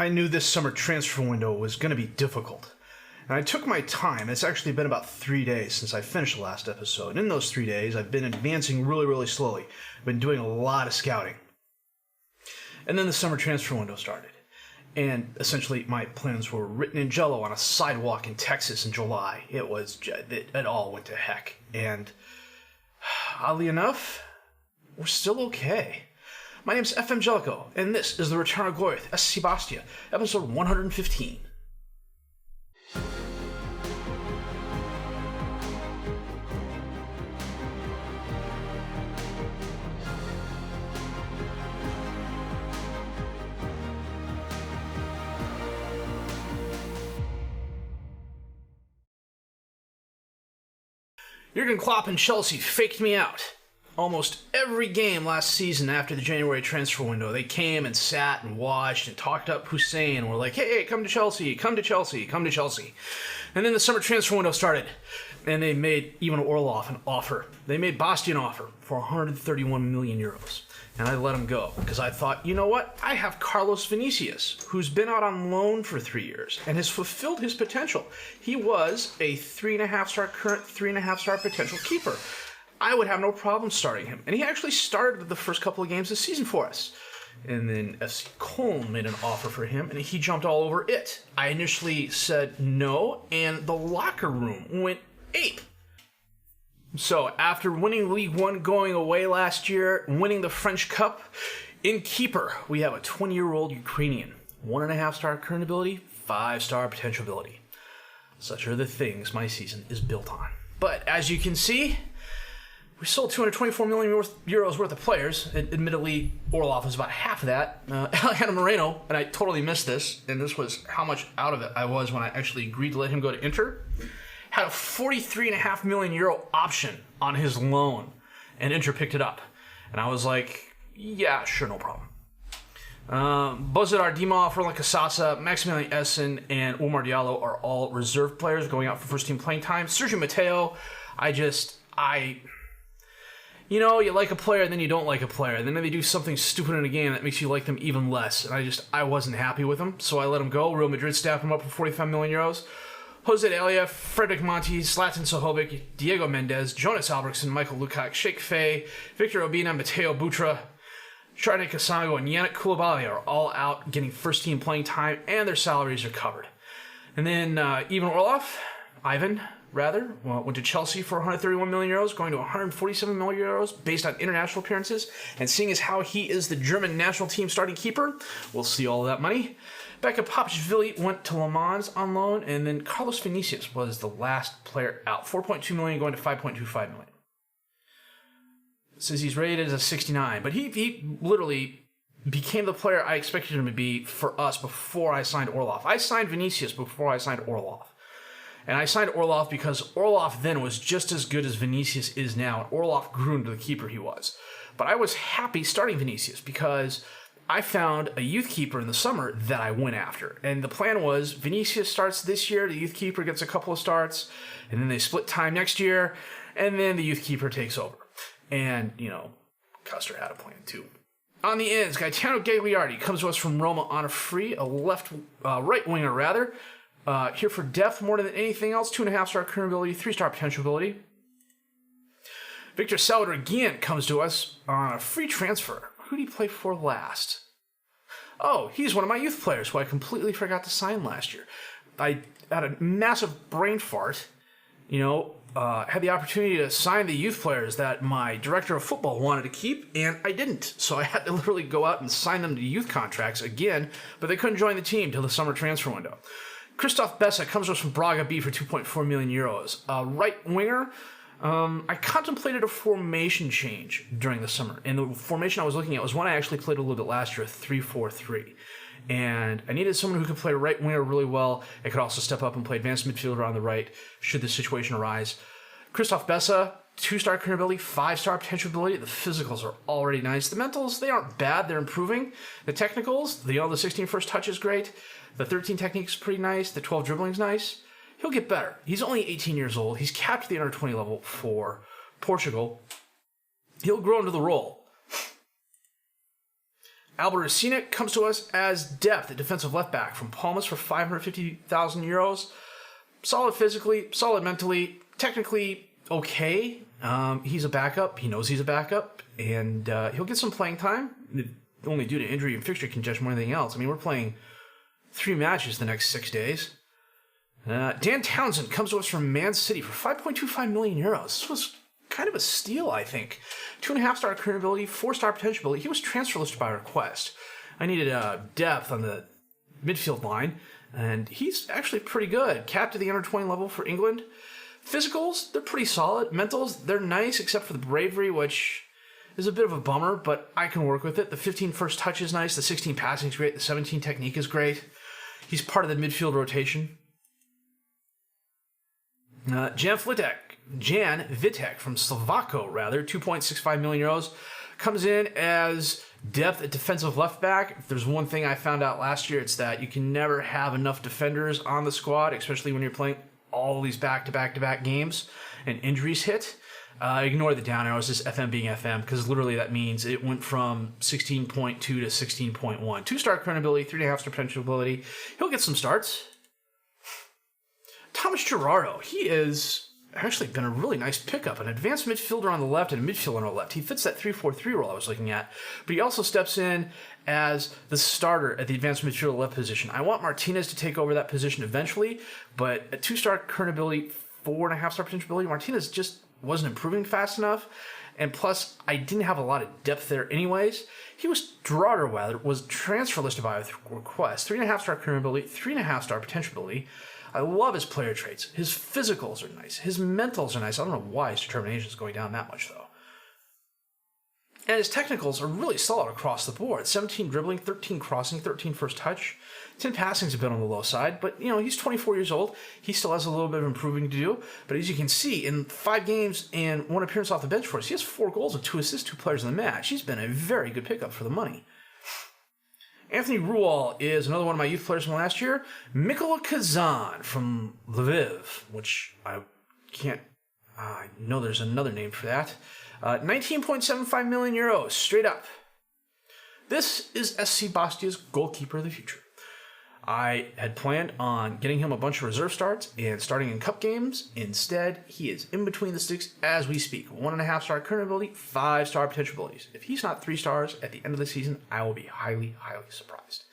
I knew this summer transfer window was going to be difficult. And I took my time. It's actually been about 3 days since I finished the last episode. And in those 3 days, I've been advancing really, really slowly. I've been doing a lot of scouting. And then the summer transfer window started. And essentially, my plans were written in jello on a sidewalk in Texas in July. It all went to heck. And oddly enough, we're still okay. My name's FM19, and this is the Return of Gloria with SC Bastia, episode 115. Jurgen Klopp and Chelsea faked me out. Almost every game last season after the January transfer window, they came and sat and watched and talked up Hussein and were like, hey, come to Chelsea, come to Chelsea, come to Chelsea. And then the summer transfer window started, and they made Ivan Orlov an offer. They made Bastia an offer for 131 million euros. And I let him go, because I thought, you know what? I have Carlos Vinicius, who's been out on loan for 3 years and has fulfilled his potential. He was a 3.5-star, current 3.5-star potential keeper. I would have no problem starting him. And he actually started the first couple of games this season for us. And then FC Köln made an offer for him, and he jumped all over it. I initially said no, and the locker room went ape. So, after winning Ligue 1 going away last year, winning the French Cup, in keeper, we have a 20-year-old Ukrainian. 1.5-star current ability, 5-star potential ability. Such are the things my season is built on. But, as you can see, we sold 224 million euros worth of players. Admittedly, Orlov was about half of that. Alejandro Moreno, and I totally missed this, and this was how much out of it I was when I actually agreed to let him go to Inter, had a 43.5 million euro option on his loan, and Inter picked it up. And I was like, yeah, sure, no problem. Bozidar Dimov, Roland Casasa, Maximilian Essen, and Omar Diallo are all reserve players going out for first-team playing time. Sergio Mateo, you know, you like a player, and then you don't like a player. And then they do something stupid in a game that makes you like them even less. And I wasn't happy with him, so I let him go. Real Madrid staffed him up for 45 million euros. Jose Elia, Frederick Monti, Zlatan Sohovic, Diego Mendes, Jonas Albrechtsen, Michael Lukac, Sheikh Faye, Victor Obina, Mateo Butra, Charlie Casago, and Yannick Koulibaly are all out getting first-team playing time, and their salaries are covered. And then Ivan went to Chelsea for 131 million euros, going to 147 million euros based on international appearances. And seeing as how he is the German national team starting keeper, we'll see all of that money. Becca Popchvili went to Le Mans on loan, and then Carlos Vinicius was the last player out. 4.2 million going to 5.25 million. Says he's rated as a 69, but he literally became the player I expected him to be for us before I signed Orlov. I signed Vinicius before I signed Orlov. And I signed Orlov because Orlov then was just as good as Vinicius is now, and Orlov grew into the keeper he was. But I was happy starting Vinicius because I found a youth keeper in the summer that I went after. And the plan was Vinicius starts this year, the youth keeper gets a couple of starts, and then they split time next year, and then the youth keeper takes over. And, Custer had a plan too. On the ends, Gaetano Gagliardi comes to us from Roma on a free, right winger rather. Here for depth more than anything else. 2.5-star current ability, 3-star potential ability. Victor Salvador Guillen comes to us on a free transfer. Who did he play for last? Oh, he's one of my youth players who I completely forgot to sign last year. I had a massive brain fart, had the opportunity to sign the youth players that my director of football wanted to keep, and I didn't. So I had to literally go out and sign them to youth contracts again, but they couldn't join the team till the summer transfer window. Christoph Bessa comes to us from Braga B for 2.4 million euros. Right winger, I contemplated a formation change during the summer. And the formation I was looking at was one I actually played a little bit last year, a 3-4-3. And I needed someone who could play right winger really well. I could also step up and play advanced midfielder on the right, should the situation arise. Christoph Bessa, 2-star current ability, 5-star potential ability. The physicals are already nice. The mentals, they aren't bad. They're improving. The technicals, the 16 first touch is great. The 13 technique is pretty nice. The 12 dribbling is nice. He'll get better. He's only 18 years old. He's capped the under 20 level for Portugal. He'll grow into the role. Albericina comes to us as depth at defensive left back from Palmas for 550,000 euros. Solid physically, solid mentally, technically okay. He's a backup. He knows he's a backup, and he'll get some playing time, only due to injury and fixture congestion more than anything else. I mean, we're playing 3 matches the next 6 days. Dan Townsend comes to us from Man City for 5.25 million euros. This was kind of a steal, I think. 2.5-star current ability, 4-star potential ability. He was transfer listed by request. I needed depth on the midfield line, and he's actually pretty good. Capped to the under 20 level for England. Physicals, they're pretty solid. Mentals, they're nice, except for the bravery, which is a bit of a bummer, but I can work with it. The 15 first touch is nice. The 16 passing is great. The 17 technique is great. He's part of the midfield rotation. Jan Vitek from Slovako, 2.65 million euros, comes in as depth at defensive left back. If there's one thing I found out last year, it's that you can never have enough defenders on the squad, especially when you're playing all these back-to-back games and injuries hit. Ignore the down arrows, just FM being FM, because literally that means it went from 16.2 to 16.1. 2-star current ability, 3.5-star potential ability. He'll get some starts. Thomas Gerardo, he has actually been a really nice pickup. An advanced midfielder on the left and a midfielder on the left. He fits that 3-4-3 role I was looking at, but he also steps in as the starter at the advanced midfielder left position. I want Martinez to take over that position eventually, but a 2-star current ability, 4.5-star potential ability, Martinez just wasn't improving fast enough, and plus I didn't have a lot of depth there anyways. Gerardo was transfer listed by request, 3.5-star current ability, 3.5-star potential ability. I love his player traits. His physicals are nice. His mentals are nice. I don't know why his determination is going down that much, though. And his technicals are really solid across the board. 17 dribbling, 13 crossing, 13 first touch. 10 passing's a bit on the low side, but, he's 24 years old. He still has a little bit of improving to do. But as you can see, in 5 games and 1 appearance off the bench for us, he has 4 goals and 2 assists, 2 players in the match. He's been a very good pickup for the money. Anthony Rual is another one of my youth players from last year. Mikola Kazan from Lviv, which I know there's another name for that. 19.75 million euros, straight up. This is SC Bastia's goalkeeper of the future. I had planned on getting him a bunch of reserve starts and starting in cup games. Instead, he is in between the sticks as we speak. 1.5-star current ability, 5-star potential abilities. If he's not 3 stars at the end of the season, I will be highly, highly surprised.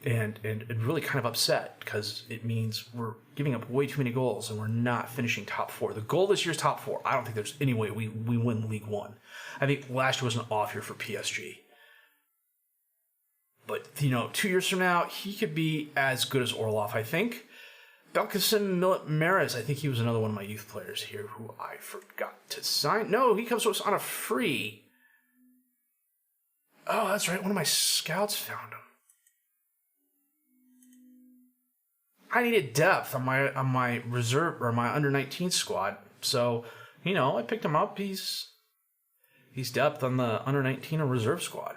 And really kind of upset, because it means we're giving up way too many goals and we're not finishing top 4. The goal this year is top 4. I don't think there's any way we win League 1. I think last year was an off year for PSG. But, 2 years from now, he could be as good as Orlov, I think. Belkacem Mares, I think he was another one of my youth players here who I forgot to sign. No, he comes to us on a free. Oh, that's right. One of my scouts found him. I needed depth on my reserve or my under-19 squad. So, I picked him up. He's depth on the under-19 and reserve squad.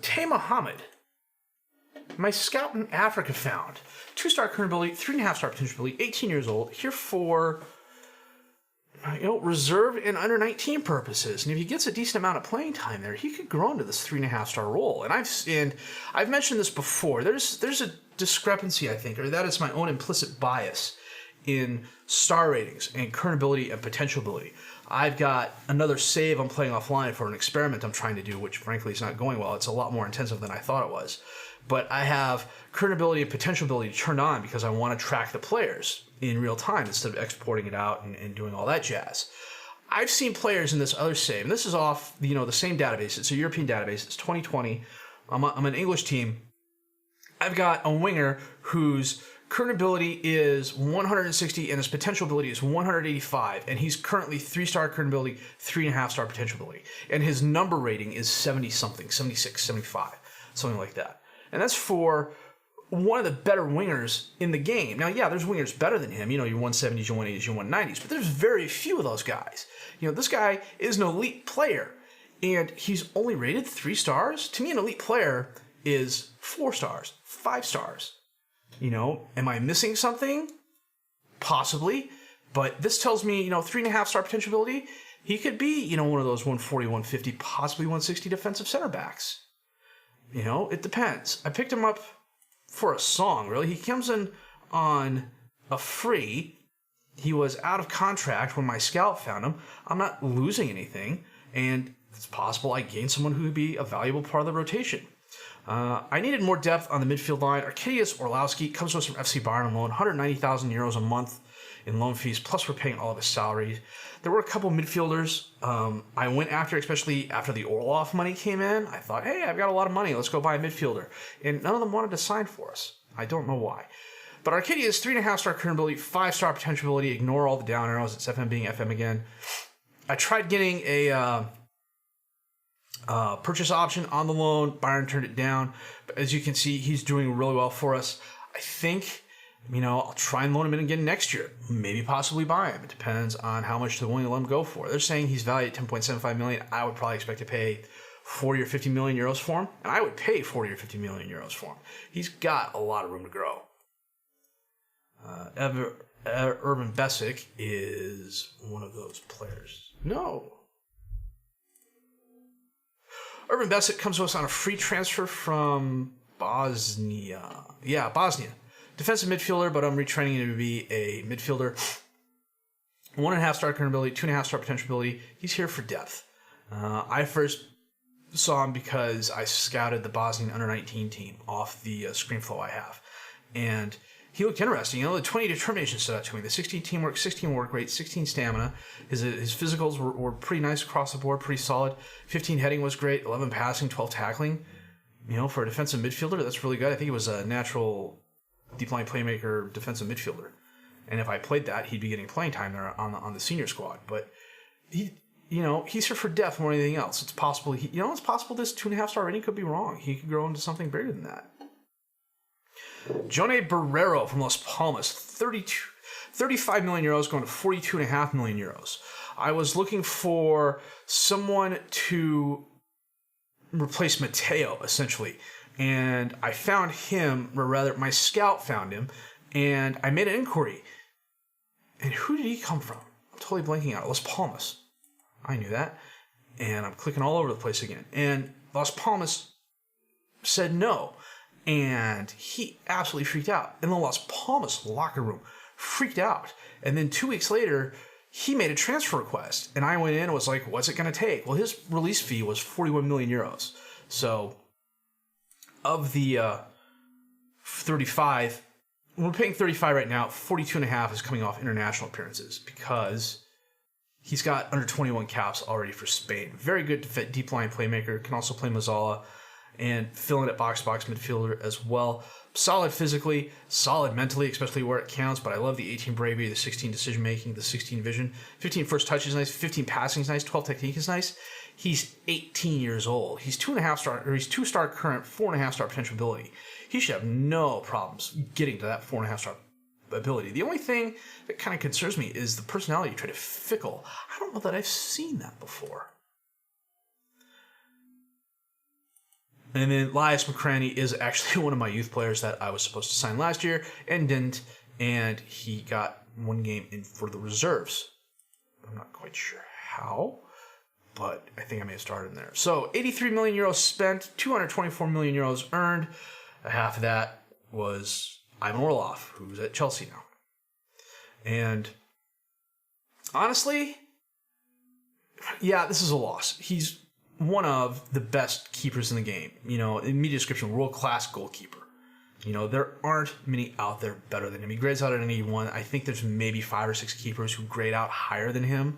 Tay Mohammed, my scout in Africa found. 2-star current ability, 3.5-star potential ability, 18 years old, here for reserve and under-19 purposes. And if he gets a decent amount of playing time there, he could grow into this 3.5-star role. And I've mentioned this before. There's a discrepancy, I think, or that is my own implicit bias in star ratings and current ability and potential ability. I've got another save I'm playing offline for an experiment I'm trying to do, which frankly is not going well. It's a lot more intensive than I thought it was. But I have current ability and potential ability turned on because I want to track the players in real time instead of exporting it out and doing all that jazz. I've seen players in this other save, and this is off the same database. It's a European database. It's 2020. I'm an English team. I've got a winger whose current ability is 160 and his potential ability is 185, and he's currently 3-star current ability, 3.5-star potential ability, and his number rating is 70 something, 76, 75, something like that. And that's for one of the better wingers in the game. Now, yeah, there's wingers better than him, your 170s, your 180s, your 190s, but there's very few of those guys. This guy is an elite player, and he's only rated 3 stars. To me, an elite player is 4 stars, 5 stars. Am I missing something? Possibly. But this tells me, 3.5-star potential ability. He could be, one of those 140, 150, possibly 160 defensive center backs. It depends. I picked him up for a song, really. He comes in on a free. He was out of contract when my scout found him. I'm not losing anything, and it's possible I gained someone who would be a valuable part of the rotation. I needed more depth on the midfield line. Arkadiusz Orlowski comes to us from FC Bayern on loan, 190,000 euros a month in loan fees, plus we're paying all of his salaries. There were a couple midfielders I went after, especially after the Orlov money came in. I thought, hey, I've got a lot of money. Let's go buy a midfielder. And none of them wanted to sign for us. I don't know why. But Arkadiusz, 3.5-star current ability, 5-star potential ability. Ignore all the down arrows. It's FM being FM again. I tried getting a purchase option on the loan. Bayern turned it down. But as you can see, he's doing really well for us. I think, I'll try and loan him in again next year. Maybe possibly buy him. It depends on how much they're willing to let him go for. They're saying he's valued at 10.75 million. I would probably expect to pay 40 or 50 million euros for him. And I would pay 40 or 50 million euros for him. He's got a lot of room to grow. Urban Besic is one of those players. No. Urban Besic comes to us on a free transfer from Bosnia. Yeah, Bosnia. Defensive midfielder, but I'm retraining him to be a midfielder. 1.5-star current ability, 2.5-star potential ability. He's here for depth. I first saw him because I scouted the Bosnian under-19 team off the ScreenFlow I have. And he looked interesting. The 20 determination stood out to me. The 16 teamwork, 16 work rate, 16 stamina. His physicals were pretty nice across the board, pretty solid. 15 heading was great. 11 passing, 12 tackling. For a defensive midfielder, that's really good. I think he was a natural deep line playmaker, defensive midfielder. And if I played that, he'd be getting playing time there on the senior squad. But he's here for depth more than anything else. It's possible it's possible this 2.5-star rating could be wrong. He could grow into something bigger than that. Jone Barrero from Las Palmas, 35 million euros going to 42.5 million euros. I was looking for someone to replace Mateo, essentially. And I found him, or rather, my scout found him, and I made an inquiry. And who did he come from? I'm totally blanking out. Las Palmas. I knew that. And I'm clicking all over the place again. And Las Palmas said no. And he absolutely freaked out. And the Las Palmas locker room freaked out. And then 2 weeks later, he made a transfer request. And I went in and was like, what's it going to take? Well, his release fee was 41 million euros. So of the 35, we're paying 35 right now. 42.5 is coming off international appearances because he's got under 21 caps already for Spain. Very good deep line playmaker. Can also play Mazzala and fill in at box-to-box midfielder as well. Solid physically, solid mentally, especially where it counts, but I love the 18 bravery, the 16 decision-making, the 16 vision. 15 first touch is nice, 15 passing is nice, 12 technique is nice. He's 18 years old. He's 2-star current, 4.5-star potential ability. He should have no problems getting to that 4.5-star ability. The only thing that kind of concerns me is the personality trait of fickle. I don't know that I've seen that before. And then Elias McCraney is actually one of my youth players that I was supposed to sign last year and didn't, and he got one game in for the reserves. I'm not quite sure how, but I think I may have started in there. So 83 million euros spent, 224 million euros earned. Half of that was Ivan Orlov, who's at Chelsea now. And honestly, yeah, this is a loss. He's one of the best keepers in the game. In media description, world-class goalkeeper. There aren't many out there better than him. He grades out at an 81. I think there's maybe 5 or 6 keepers who grade out higher than him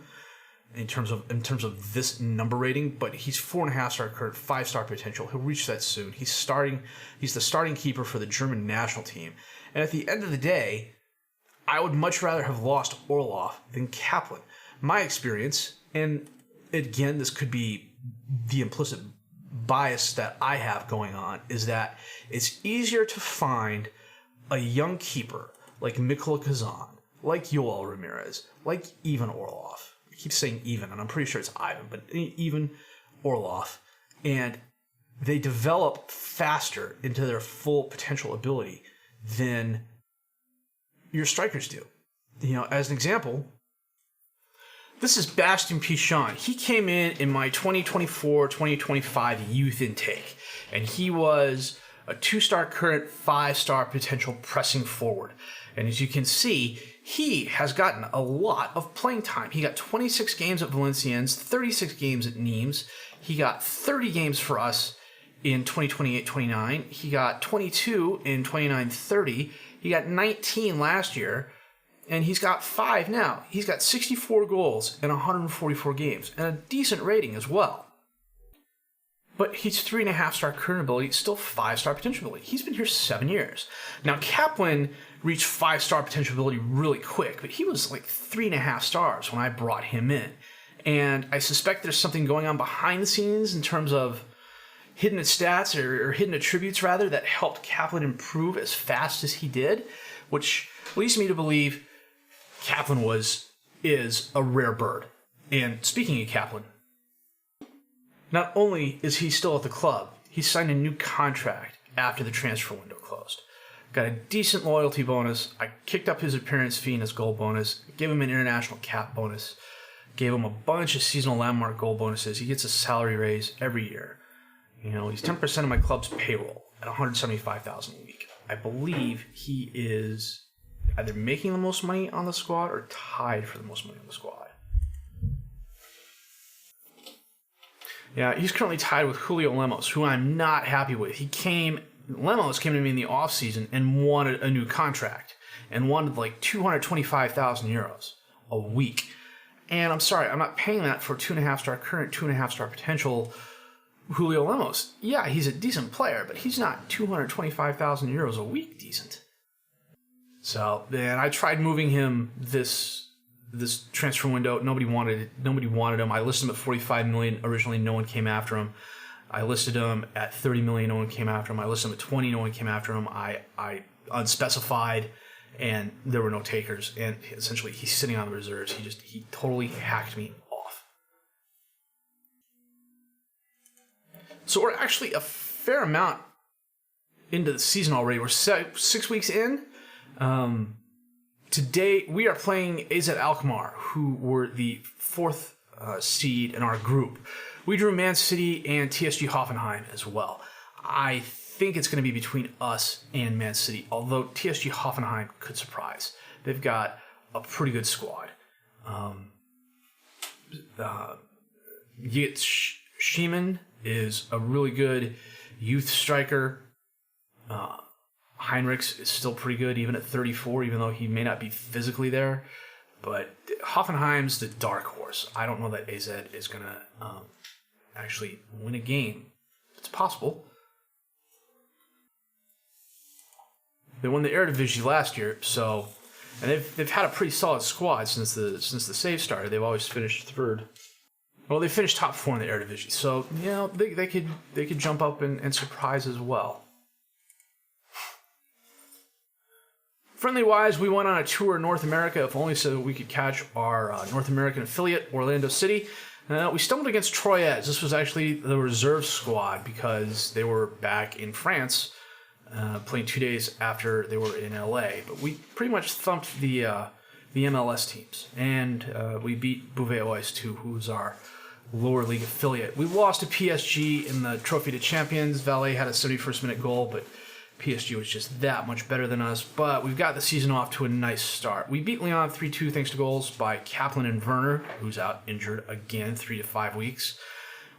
in terms of this number rating, but he's 4.5-star current, 5-star potential. He'll reach that soon. He's the starting keeper for the German national team. And at the end of the day, I would much rather have lost Orlov than Kaplan. My experience, and again, this could be the implicit bias that I have going on, is that it's easier to find a young keeper like Mikola Kazan, like Yoel Ramirez, like Ivan Orlov. I keep saying Ivan, and I'm pretty sure it's Ivan, but even Orlov, and they develop faster into their full potential ability than your strikers do. As an example, This is Bastion Pichon. He came in my 2024-2025 youth intake, and he was a 2-star current, 5-star potential pressing forward. And as you can see, he has gotten a lot of playing time. He got 26 games at Valenciennes, 36 games at Nimes. He got 30 games for us in 2028-29. He got 22 in 29-30. He got 19 last year. And he's got 5 now. He's got 64 goals in 144 games and a decent rating as well. But he's 3.5-star current ability, still 5-star potential ability. He's been here 7 years. Now, Kaplan reached 5-star potential ability really quick, but he was like 3.5 stars when I brought him in. And I suspect there's something going on behind the scenes in terms of hidden stats or hidden attributes, rather, that helped Kaplan improve as fast as he did, which leads me to believe Kaplan is a rare bird. And speaking of Kaplan, not only is he still at the club, he signed a new contract after the transfer window closed. Got a decent loyalty bonus. I kicked up his appearance fee and his goal bonus. Gave him an international cap bonus. Gave him a bunch of seasonal landmark goal bonuses. He gets a salary raise every year. You know, he's 10% of my club's payroll at $175,000 a week. I believe he is either making the most money on the squad or tied for the most money on the squad. Yeah, he's currently tied with Julio Lemos, who I'm not happy with. Lemos came to me in the offseason and wanted a new contract and wanted like 225,000 euros a week. And I'm sorry, I'm not paying that for 2.5-star current, 2.5-star potential Julio Lemos. Yeah, he's a decent player, but he's not 225,000 euros a week decent. So then I tried moving him this transfer window. Nobody wanted him. I listed him at 45 million originally. No one came after him. I listed him at 30 million. No one came after him. I listed him at 20. No one came after him. I unspecified, and there were no takers. And essentially, he's sitting on the reserves. He totally hacked me off. So we're actually a fair amount into the season already. We're 6 weeks in. Today we are playing AZ Alkmaar, who were the 4th seed in our group. We drew Man City and TSG Hoffenheim as well. I think it's going to be between us and Man City, although TSG Hoffenheim could surprise. They've got a pretty good squad. Schiemann is a really good youth striker. Heinrichs is still pretty good, even at 34, even though he may not be physically there. But Hoffenheim's the dark horse. I don't know that AZ is going to actually win a game. It's possible. They won the Eredivisie last year, and they've had a pretty solid squad since the save started. They've always finished 3rd. Well, they finished top 4 in the Eredivisie, so you know they could jump up and surprise as well. Friendly-wise, we went on a tour in North America, if only so that we could catch our North American affiliate, Orlando City. We stumbled against Troyes. This was actually the reserve squad because they were back in France, playing 2 days after they were in LA. But we pretty much thumped the MLS teams, and we beat Beauvais too, who's our lower league affiliate. We lost to PSG in the Trophy de Champions. Valet had a 71st minute goal, but PSG was just that much better than us, but we've got the season off to a nice start. We beat Lyon 3-2 thanks to goals by Kaplan and Werner, who's out injured again 3 to 5 weeks.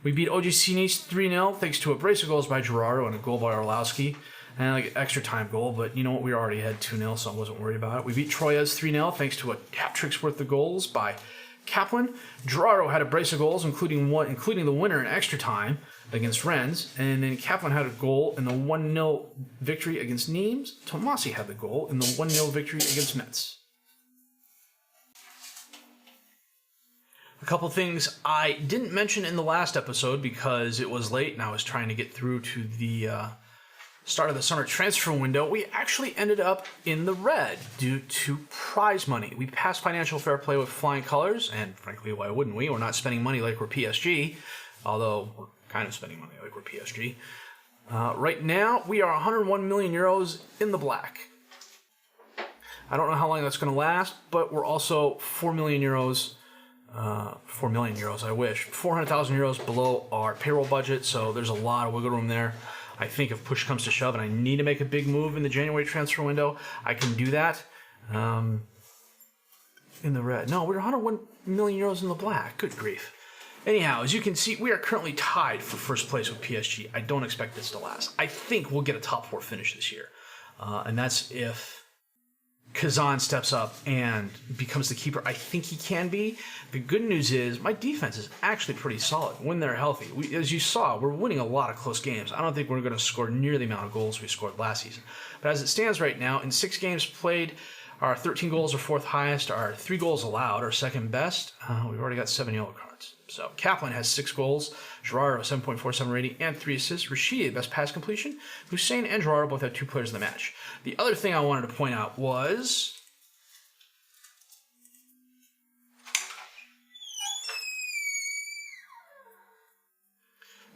We beat OGC Nice 3-0 thanks to a brace of goals by Gerardo and a goal by Orlowski, and like an extra time goal, but you know what, we already had 2-0, so I wasn't worried about it. We beat Troyes 3-0 thanks to a hat-trick's worth of goals by Kaplan. Gerardo had a brace of goals, including the winner in extra time against Rennes, and then Kaplan had a goal in the 1-0 victory against Nimes. Tomasi had the goal in the 1-0 victory against Metz. A couple things I didn't mention in the last episode because it was late and I was trying to get through to the start of the summer transfer window. We actually ended up in the red due to prize money. We passed financial fair play with flying colors, and frankly, why wouldn't we? We're not spending money like we're PSG, although we're kind of spending money like we're PSG. Right now, we are 101 million euros in the black. I don't know how long that's going to last, but we're also 4 million euros 4 million euros, I wish. 400,000 euros below our payroll budget, so there's a lot of wiggle room there. I think if push comes to shove and I need to make a big move in the January transfer window, I can do that. In the red. No, we're 101 million euros in the black. Good grief. Anyhow, as you can see, we are currently tied for first place with PSG. I don't expect this to last. I think we'll get a top 4 finish this year. And that's if Kazan steps up and becomes the keeper. I think he can be. The good news is my defense is actually pretty solid when they're healthy. As you saw, we're winning a lot of close games. I don't think we're going to score near the amount of goals we scored last season. But as it stands right now, in 6 games played, our 13 goals are 4th highest. Our 3 goals allowed are 2nd best. We've already got 7 yellow cards. So Kaplan has 6 goals, Gerardo 7.47 rating, and 3 assists. Rashidi, the best pass completion. Hussein and Gerardo both have 2 players in the match. The other thing I wanted to point out was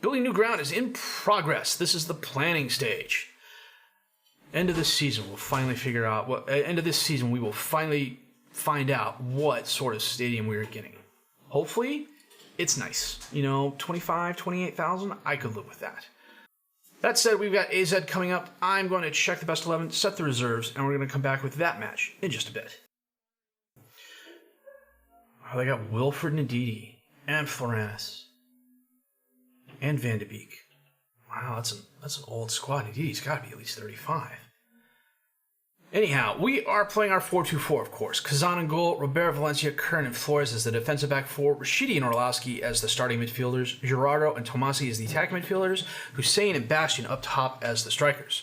building new ground is in progress. This is the planning stage. End of this season, we'll finally figure out what. End of this season, we will finally find out what sort of stadium we are getting. Hopefully, it's nice. 25, 28,000. I could live with that. That said, we've got AZ coming up. I'm going to check the best 11, set the reserves, and we're going to come back with that match in just a bit. Oh, they got Wilfred Ndidi and Floranus and Van de Beek. Wow, that's an old squad. Ndidi's got to be at least 35. Anyhow, we are playing our 4-2-4, of course. Kazan in goal, Robert, Valencia, Kern, and Flores as the defensive back 4, Rashidi and Orlowski as the starting midfielders, Gerardo and Tomasi as the attacking midfielders, Hussein and Bastion up top as the strikers.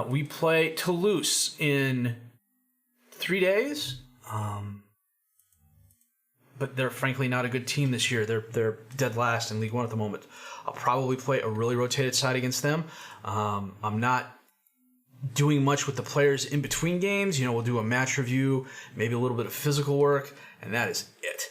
We play Toulouse in 3 days, but they're frankly not a good team this year. They're dead last in Ligue 1 at the moment. I'll probably play a really rotated side against them. I'm not doing much with the players in between games. We'll do a match review, maybe a little bit of physical work, and that is it.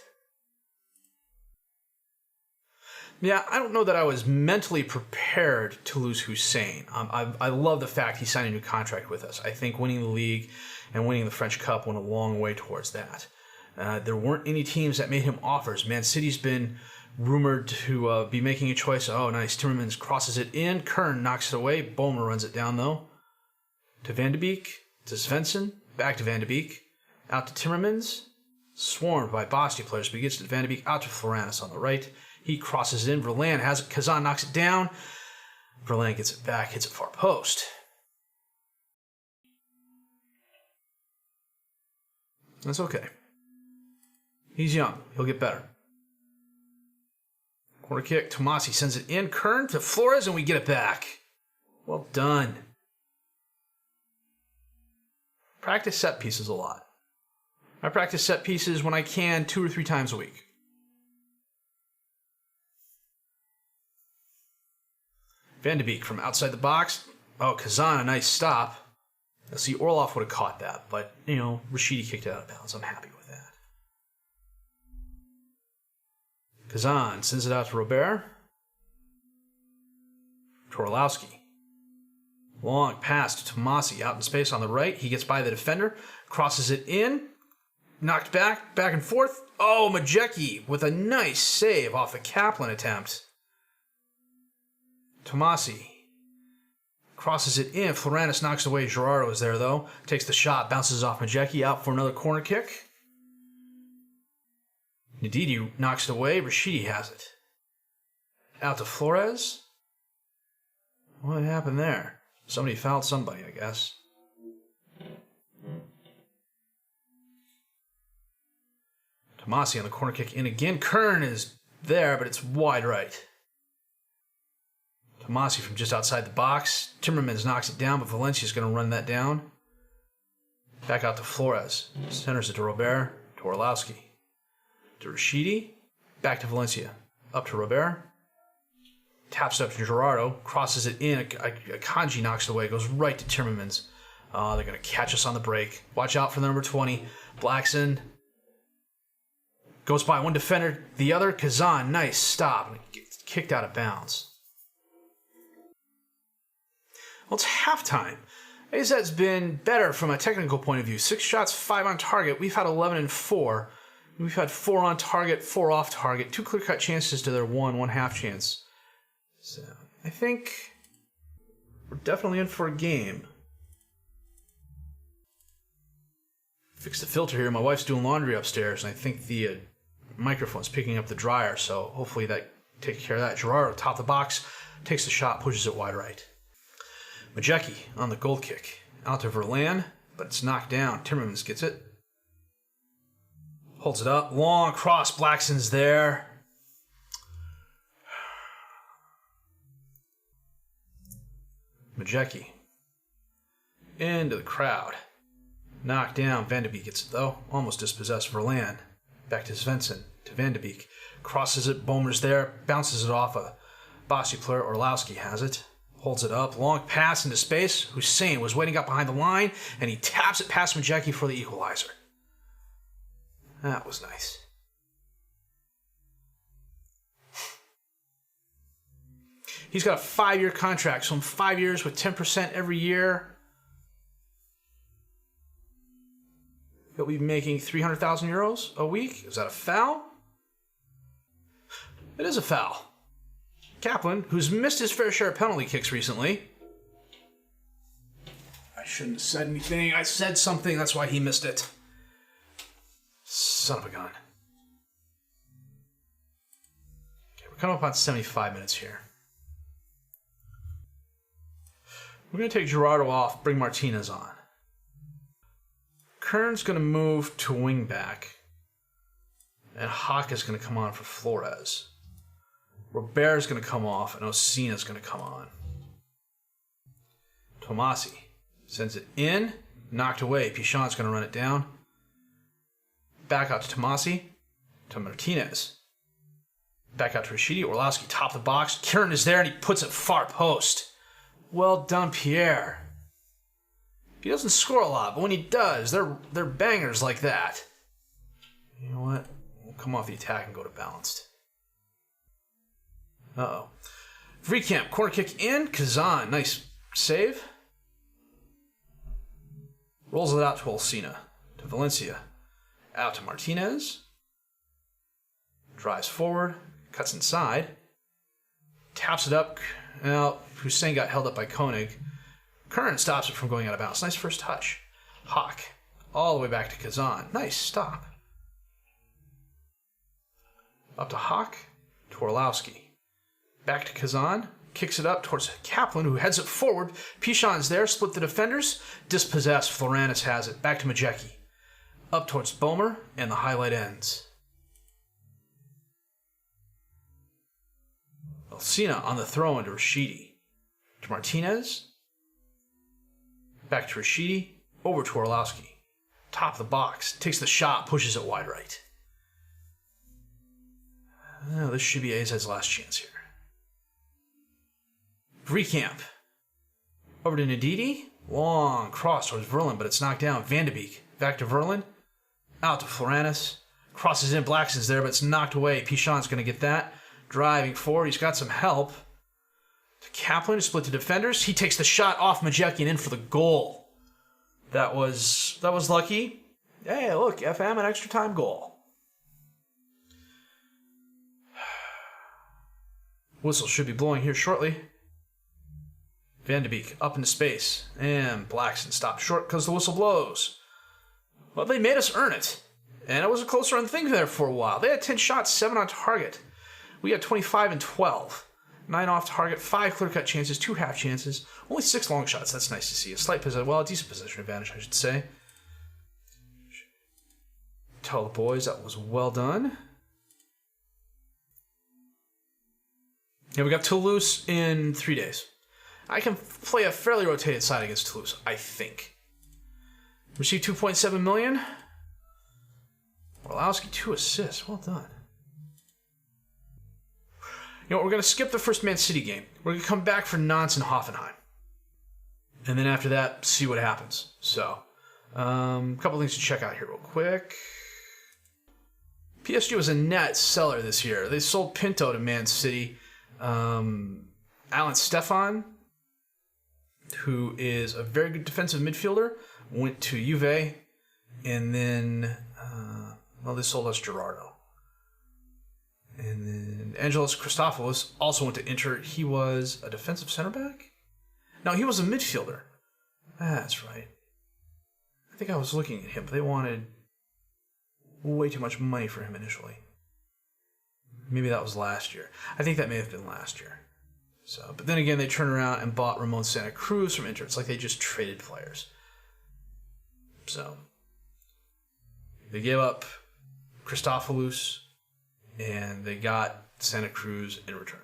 Yeah, I don't know that I was mentally prepared to lose Hussein. I love the fact he signed a new contract with us. I think winning the league and winning the French Cup went a long way towards that. There weren't any teams that made him offers. Man City's been rumored to be making a choice. Oh, nice. Timmermans crosses it in. Kern knocks it away. Bowman runs it down, though. To Van de Beek, to Svensson, back to Van de Beek, out to Timmermans, swarmed by Bastia players, but he gets to Van de Beek, out to Floranus on the right. He crosses it in, Verlaine has it, Kazan knocks it down, Verlaine gets it back, hits it far post. That's okay. He's young, he'll get better. Corner kick, Tomasi sends it in, Kern to Flores, and we get it back. Well done. Practice set pieces a lot. I practice set pieces when I can 2 or 3 times a week. Van de Beek from outside the box. Oh, Kazan, a nice stop. See, Orlov would have caught that, but, Rashidi kicked it out of bounds. I'm happy with that. Kazan sends it out to Robert. To Orlowski. Long pass to Tomasi out in space on the right. He gets by the defender, crosses it in, knocked back and forth. Oh, Majecki with a nice save off the Kaplan attempt. Tomasi crosses it in. Floranus knocks away. Gerardo is there, though. Takes the shot, bounces off Majecki, out for another corner kick. Ndidi knocks it away. Rashidi has it. Out to Flores. What happened there? Somebody fouled somebody, I guess. Tomasi on the corner kick in again. Kern is there, but it's wide right. Tomasi from just outside the box. Timmermans knocks it down, but Valencia's going to run that down. Back out to Flores. Centers it to Robert, to Orlowski. To Rashidi. Back to Valencia. Up to Robert. Taps up to Gerardo. Crosses it in. Akanji knocks it away. Goes right to Timmermans. They're going to catch us on the break. Watch out for the number 20. Blackson. Goes by one defender. The other, Kazan. Nice stop. And gets kicked out of bounds. Well, it's halftime. AZ's been better from a technical point of view. 6 shots, 5 on target. We've had 11 and 4. We've had 4 on target, 4 off target, 2 clear-cut chances to their 1 half chance. So I think we're definitely in for a game. Fix the filter here. My wife's doing laundry upstairs, and I think the microphone's picking up the dryer, so hopefully that takes care of that. Gerardo, top of the box, takes the shot, pushes it wide right. Majecki on the goal kick. Out to Verlan, but it's knocked down. Timmermans gets it. Holds it up. Long cross. Blackson's there. Majecki. Into the crowd. Knocked down. Van de Beek gets it, though. Almost dispossessed. Verlan. Back to Svensson. To Van de Beek. Crosses it. Bomer's there. Bounces it off a Bastia player. Orlowski has it. Holds it up. Long pass into space. Hussein was waiting up behind the line, and he taps it past Majecki for the equalizer. That was nice. He's got a 5-year contract, so in 5 years with 10% every year, he'll be making 300,000 euros a week. Is that a foul? It is a foul. Kaplan, who's missed his fair share of penalty kicks recently. I shouldn't have said anything. I said something, that's why he missed it. Son of a gun. Okay, we're coming up on 75 minutes here. We're going to take Gerardo off, bring Martinez on. Kern's going to move to wing back. And Hawk is going to come on for Flores. Robert's going to come off, and Osina's going to come on. Tomasi sends it in, knocked away. Pichon's going to run it down. Back out to Tomasi, to Martinez. Back out to Rashidi. Orlowski, top of the box. Kieran is there, and he puts it far post. Well done, Pierre. He doesn't score a lot, but when he does, they're bangers like that. You know what? We'll come off the attack and go to balanced. Uh-oh. Vreekamp, corner kick in. Kazan, nice save. Rolls it out to Olsina. To Valencia. Out to Martinez. Drives forward. Cuts inside. Taps it up. Now, Hussein got held up by Koenig. Kern stops it from going out of bounds. Nice first touch. Hawk. All the way back to Kazan. Nice stop. Up to Hawk. To Orlowski. Back to Kazan. Kicks it up towards Kaplan, who heads it forward. Pichon's there. Split the defenders. Dispossessed. Floranis has it. Back to Majecki. Up towards Bomer. And the highlight ends. Elsina on the throw into Rashidi. To Martinez. Back to Rashidi. Over to Orlowski. Top of the box. Takes the shot. Pushes it wide right. Oh, this should be AZ's last chance here. Vreekamp. Over to Ndidi. Long cross towards Verlin, but it's knocked down. Van de Beek. Back to Verlin. Out to Floranis. Crosses in. Blackson's there, but it's knocked away. Pichon's going to get that. Driving forward. He's got some help. To Kaplan, to split the defenders. He takes the shot off Majecki and in for the goal. That was lucky. Hey, look, FM, an extra time goal. Whistle should be blowing here shortly. Van de Beek up into space. And Blackson stopped short because the whistle blows. Well, they made us earn it. And it was a closer run thing there for a while. They had 10 shots, 7 on target. We had 25 and 12. 9 off target, 5 clear-cut chances, 2 half chances. Only 6 long shots. That's nice to see. A slight possession, well, a decent possession advantage, I should say. Tell the boys that was well done. Yeah, we got Toulouse in 3 days. I can play a fairly rotated side against Toulouse, I think. Received 2.7 million. Orlowski, 2 assists. Well done. You know, we're going to skip the first Man City game. We're going to come back for Nantes and Hoffenheim. And then after that, see what happens. So, a couple things to check out here real quick. PSG was a net seller this year. They sold Pinto to Man City. Alan Stefan, who is a very good defensive midfielder, went to Juve. And then Well, they sold us Gerardo. And then Angelos Christopoulos also went to Inter. He was a defensive center back? No, he was a midfielder. That's right. I think I was looking at him, but they wanted way too much money for him initially. Maybe that was last year. I think that may have been last year. So, but then again, they turned around and bought Ramon Santa Cruz from Inter. It's like they just traded players. So, they gave up Christopoulos, and they got Santa Cruz in return.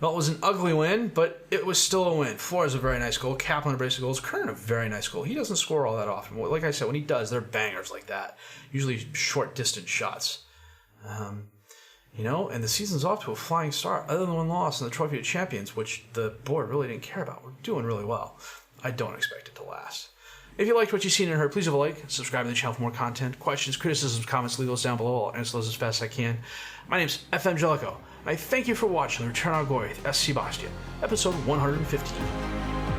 Well, it was an ugly win, but it was still a win. Flores a very nice goal. Kaplan a brace of goals. Kern a very nice goal. He doesn't score all that often. Like I said, when he does, they're bangers like that. Usually short distance shots. And the season's off to a flying start. Other than one loss in the Trophy of Champions, which the board really didn't care about. We're doing really well. I don't expect it to last. If you liked what you've seen and heard, please leave a like, subscribe to the channel for more content. Questions, criticisms, comments, leave those down below. I'll answer those as fast as I can. My name's FM Jellico, and I thank you for watching the Return on Glory with SC Bastia, episode 115.